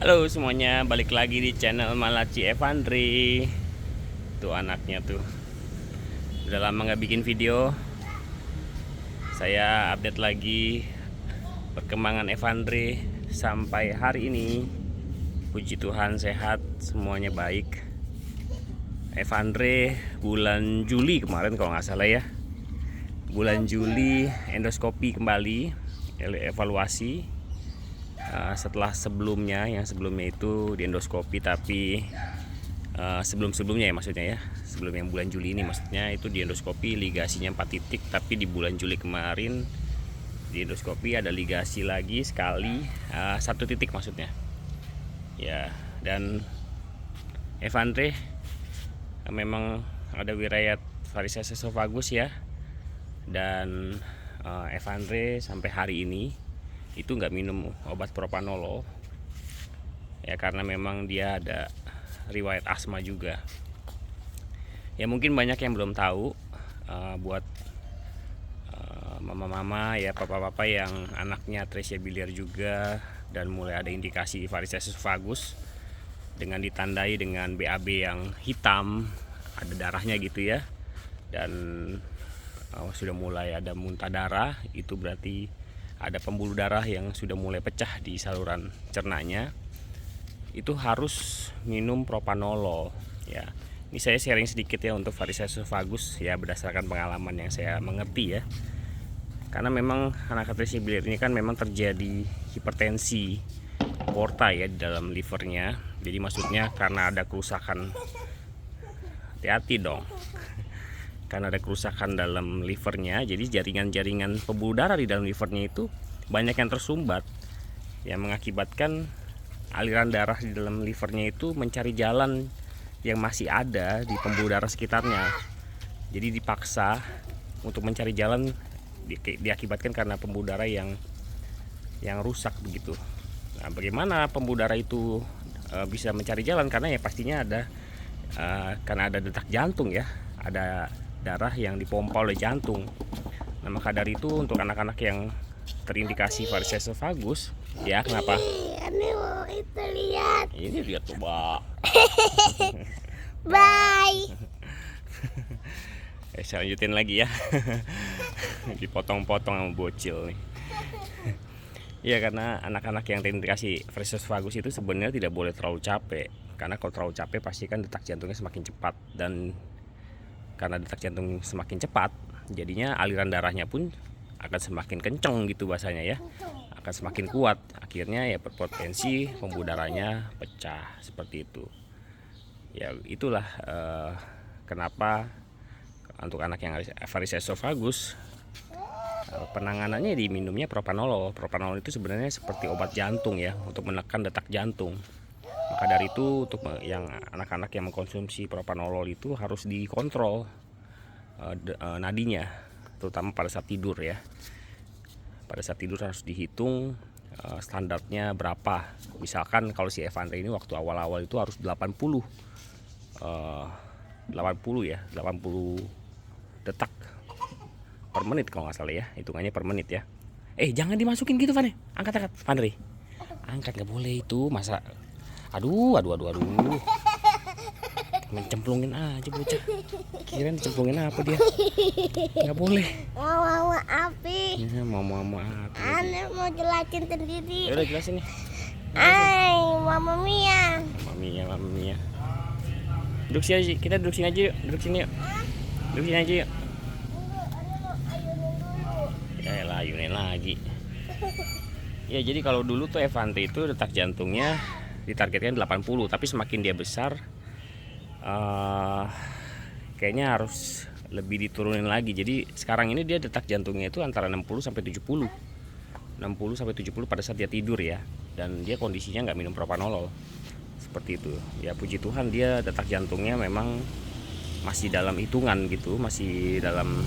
Halo semuanya, balik lagi di channel Malachi Evandri. Tuh anaknya tuh, udah lama nggak bikin video. Saya update lagi perkembangan Evandri sampai hari ini. Puji Tuhan sehat, semuanya baik. Evandri bulan Juli kemarin kalau nggak salah ya. Bulan Juli endoskopi kembali, evaluasi. Setelah sebelumnya, yang sebelumnya itu di endoskopi, tapi sebelum-sebelumnya ya maksudnya ya, sebelum yang bulan Juli ini maksudnya itu di endoskopi ligasinya 4 titik, tapi di bulan Juli kemarin di endoskopi ada ligasi lagi sekali, 1 titik maksudnya ya. Dan Evandri memang ada wilayah varises esophagus ya, dan Evandri sampai hari ini itu nggak minum obat propanolol ya, karena memang dia ada riwayat asma juga ya. Mungkin banyak yang belum tahu, buat mama-mama ya, papa-papa yang anaknya atresia biliar juga dan mulai ada indikasi varises esophagus dengan ditandai dengan BAB yang hitam, ada darahnya gitu ya, dan sudah mulai ada muntah darah, itu berarti ada pembuluh darah yang sudah mulai pecah di saluran cernanya. Itu harus minum propanolol ya. Ini saya sharing sedikit ya untuk varises esophagus ya, berdasarkan pengalaman yang saya mengerti ya. Karena memang anak atresia biliar ini kan memang terjadi hipertensi porta ya di dalam livernya. Jadi maksudnya karena ada kerusakan, hati-hati dong, karena ada kerusakan dalam livernya, jadi jaringan-jaringan pembuluh darah di dalam livernya itu banyak yang tersumbat, yang mengakibatkan aliran darah di dalam livernya itu mencari jalan yang masih ada di pembuluh darah sekitarnya. Jadi dipaksa untuk mencari jalan, diakibatkan karena pembuluh darah yang rusak begitu. Nah, bagaimana pembuluh darah itu bisa mencari jalan? Karena ya pastinya ada, karena ada detak jantung ya, ada darah yang dipompa oleh jantung. Nah, maka dari itu untuk anak-anak yang terindikasi varises esophagus ya, kenapa? Ini mau itu lihat. Ini lihat coba. Bye. Saya lanjutin lagi ya. Dipotong-potong sama bocil nih. Ya, karena anak-anak yang terindikasi varises esophagus itu sebenarnya tidak boleh terlalu capek, karena kalau terlalu capek pasti kan detak jantungnya semakin cepat, dan karena detak jantung semakin cepat, jadinya aliran darahnya pun akan semakin kenceng gitu bahasanya ya, akan semakin kuat, akhirnya ya berpotensi pembuluh darahnya pecah seperti itu ya. Itulah kenapa untuk anak yang varises esophagus penanganannya diminumnya propanolol. Propanolol itu sebenarnya seperti obat jantung ya, untuk menekan detak jantung. Maka dari itu untuk yang anak-anak yang mengkonsumsi propanolol itu harus dikontrol nadinya, terutama pada saat tidur ya. Pada saat tidur harus dihitung standarnya berapa. Misalkan kalau si Evandri ini waktu awal-awal itu harus 80 ya, 80 detak per menit kalau nggak salah ya, hitungannya per menit ya. Jangan dimasukin gitu Van, angkat Vandri, angkat, nggak boleh itu, masa aduh mencemplungin aja bocah, kirain dicemplungin apa dia, nggak boleh. Mau api. Ya, mau api. Aneh mau jelasin sendiri. Ya udah jelasin nih. Hai, Mama Mia. Mama Mia. Duduk sini aja, kita duduk sini aja yuk, duduk sini yuk. Duduk sini aja yuk. Ya lah, ayunin lagi. Ya, jadi kalau dulu tuh Evandri itu detak jantungnya ditargetkan 80, tapi semakin dia besar kayaknya harus lebih diturunin lagi. Jadi sekarang ini dia detak jantungnya itu antara 60 sampai 70 pada saat dia tidur ya, dan dia kondisinya nggak minum propanolol seperti itu ya. Puji Tuhan dia detak jantungnya memang masih dalam hitungan gitu, masih dalam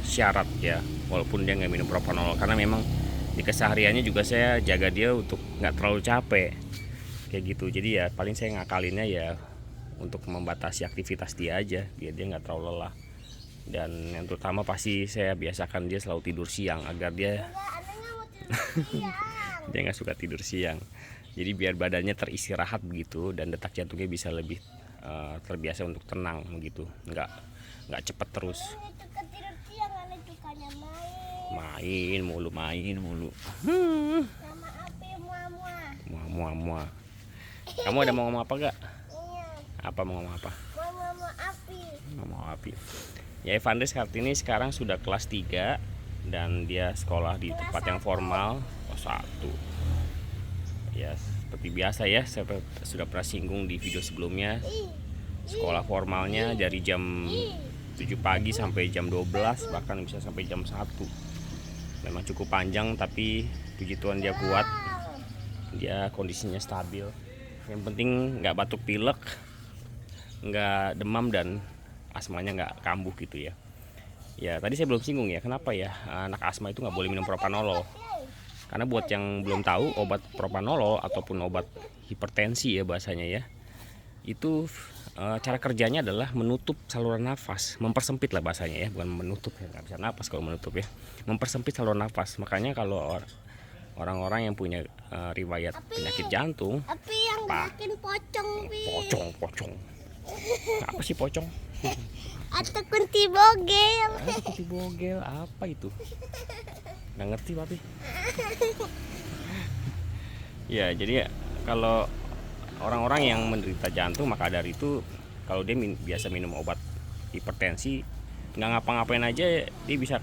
syarat ya, walaupun dia nggak minum propanolol. Karena memang di kesehariannya juga saya jaga dia untuk nggak terlalu capek kayak gitu. Jadi ya paling saya ngakalinnya ya untuk membatasi aktivitas dia aja, biar dia nggak terlalu lelah. Dan yang terutama pasti saya biasakan dia selalu tidur siang, agar dia dia nggak suka tidur siang. Jadi biar badannya teristirahat begitu dan detak jantungnya bisa lebih terbiasa untuk tenang begitu, nggak cepet terus. Itu ketidur siang, aneh sukanya Main mulu. sama api Muah. Kamu ada mau ngomong apa gak? Iya, Apa mau ngomong apa? mau api. Ngomong api. Ya Evandris ini sekarang sudah kelas 3 dan dia sekolah di tempat yang formal. Kelas 1. Ya seperti biasa ya, saya sudah pernah singgung di video sebelumnya. Sekolah formalnya dari jam 7 pagi sampai jam 12, bahkan bisa sampai jam 1. Memang cukup panjang, tapi puji Tuhan dia kuat. Dia kondisinya stabil. Yang penting nggak batuk pilek, nggak demam, dan asmanya nggak kambuh gitu ya. Ya tadi saya belum singgung ya, kenapa ya anak asma itu nggak boleh minum propanolol. Karena buat yang belum tahu, obat propanolol ataupun obat hipertensi ya bahasanya ya, itu cara kerjanya adalah menutup saluran nafas, mempersempit lah bahasanya ya, bukan menutup ya, nggak bisa napas kalau menutup ya, mempersempit saluran nafas. Makanya kalau orang-orang yang punya riwayat penyakit jantung, Api yang bikin pocong, Pi. pocong, apa sih pocong? Atau kunti bogel. Kunti bogel apa itu? Nggak ngerti papi. Ya jadi kalau orang-orang yang menderita jantung, maka dari itu kalau dia biasa minum obat hipertensi, nggak ngapa-ngapain aja dia bisa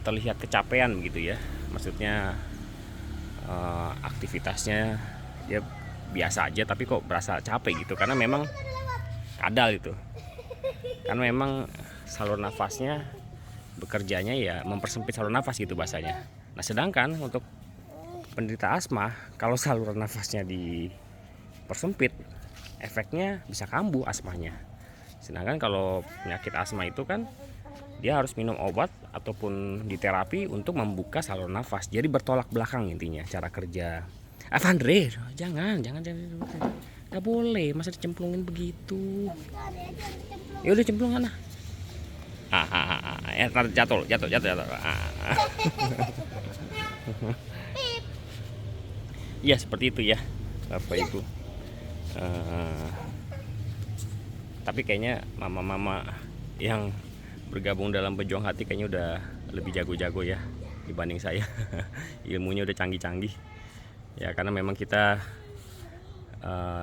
terlihat kecapean begitu ya. Maksudnya aktivitasnya dia biasa aja tapi kok berasa capek gitu, karena memang kadal itu. Karena memang saluran nafasnya bekerjanya ya mempersempit saluran nafas gitu bahasanya. Nah sedangkan untuk penderita asma, kalau saluran nafasnya dipersempit, efeknya bisa kambuh asmanya. Sedangkan kalau penyakit asma itu kan dia harus minum obat ataupun diterapi untuk membuka saluran nafas. Jadi bertolak belakang intinya cara kerja. Evandris, jangan, nggak boleh, masa dicemplungin begitu. Ya udah cemplung sana. Ya jatuh. Ya seperti itu ya Bapak Ibu. Tapi kayaknya mama-mama yang bergabung dalam Pejuang Hati kayaknya udah lebih jago-jago ya dibanding saya. Ilmunya udah canggih-canggih ya, karena memang kita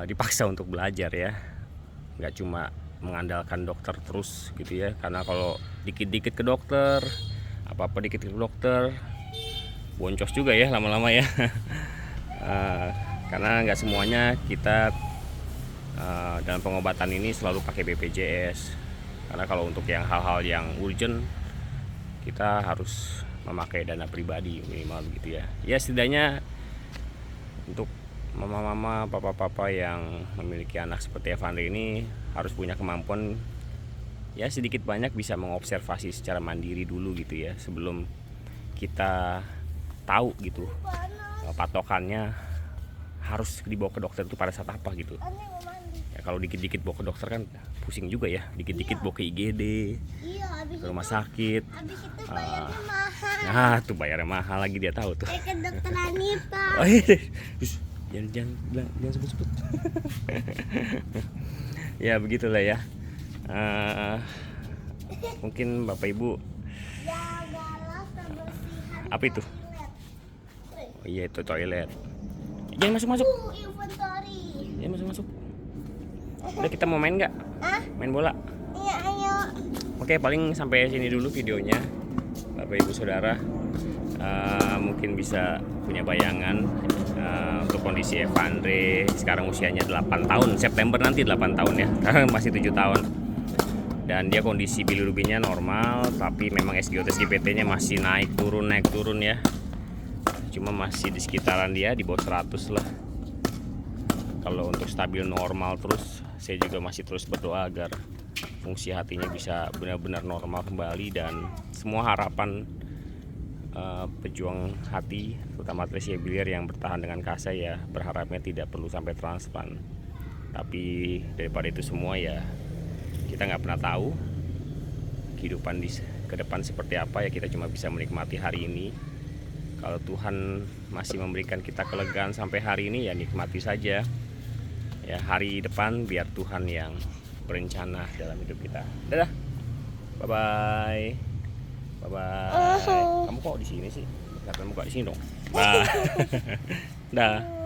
dipaksa untuk belajar ya, nggak cuma mengandalkan dokter terus gitu ya. Karena kalau dikit-dikit ke dokter, apa-apa dikit ke dokter, boncos juga ya lama-lama ya. Karena nggak semuanya kita dalam pengobatan ini selalu pakai BPJS. Karena kalau untuk yang hal-hal yang urgent, kita harus memakai dana pribadi minimal begitu ya. Ya setidaknya untuk mama-mama, papa-papa yang memiliki anak seperti Evandri ini harus punya kemampuan ya sedikit banyak bisa mengobservasi secara mandiri dulu gitu ya, sebelum kita tahu gitu patokannya harus dibawa ke dokter itu pada saat apa gitu. Ya kalau dikit-dikit bawa ke dokter kan pusing juga ya, dikit-dikit bawa ke IGD, ke rumah sakit. Habis itu bayarnya mahal. Nah tuh bayarnya mahal lagi, dia tahu tuh. Ke dokter Anita. Oh, iya. Jangan sebut-sebut. Ya begitulah ya. Mungkin Bapak Ibu. Apa itu? Oh iya itu toilet. Jangan masuk. Inventory. Jangan masuk. Udah kita mau main nggak? Main bola? Iya ayo. Oke paling sampai sini dulu videonya Bapak Ibu Saudara. Mungkin bisa punya bayangan untuk kondisi Evandri sekarang usianya 8 tahun, September nanti 8 tahun ya, karena masih 7 tahun. Dan dia kondisi bilirubinnya normal, tapi memang SGOT-SGPT nya masih naik turun ya. Cuma masih di sekitaran dia di bawah 100 lah. Kalau untuk stabil normal terus, saya juga masih terus berdoa agar fungsi hatinya bisa benar-benar normal kembali. Dan semua harapan pejuang hati terutama Atresia Biliar yang bertahan dengan Kasa ya berharapnya tidak perlu sampai transplant. Tapi daripada itu semua ya kita nggak pernah tahu kehidupan ke depan seperti apa ya, kita cuma bisa menikmati hari ini Kalau Tuhan masih memberikan kita kelegaan sampai hari ini, ya nikmati saja. Ya, hari depan biar Tuhan yang berencana dalam hidup kita. Dadah. Bye bye. Bye bye. Kamu kok di sini sih? Kelihatan muka di sini dong. Bye. Dah.